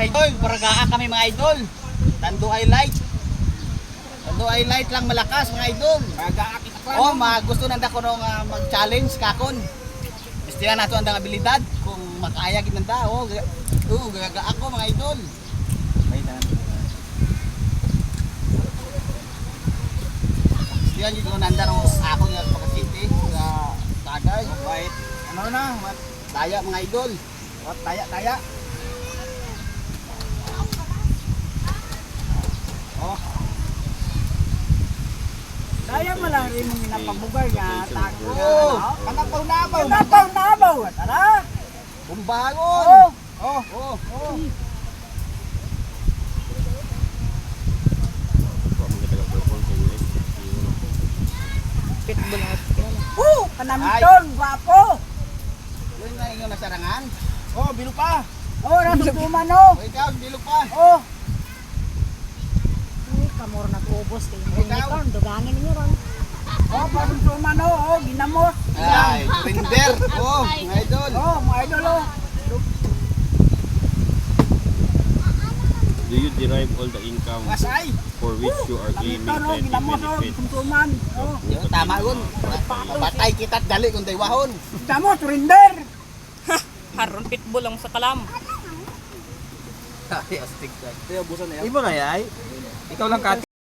idol, baragaan kami mga idol. Tando highlight. Tando highlight lang malakas mga idol. Baragaan kita pa. Oh, gusto nanda ko nung mag-challenge kakon. Gusto na nato ang abilidad kung makaya gid nanda. Gaga ako mga idol. May tanan. Gusto niyo ko nanda ro ako nga pagka-city sa tagay. Wait. Ano na? Daya mga idol. Daya. Daya malang rin mong inapabugar nga tago. Panapaw-nabaw. Tara! Bumbangon. Pitbull at Panamiton, gwapo! Yun nga yung nasarangan. Bilo pa! Nasutuman no! Ikaw, bilog pa. Uy, kamor nag-ubos kayo mo unicorn. Dugangin ninyo ron. Panasutuman no! Ginamos! Ay, render. Mga idol. Mga idol Do you derive all the income Wasay. for which you are claiming plenty Ginamos benefit? Panasutuman! Yung tama yun. Mabatay kita't dali kung daywahon. Ginamos, surrender! Haron pitbull ang sa kalam. Ay, astig ka. Ibo na yay. Ikaw lang kati.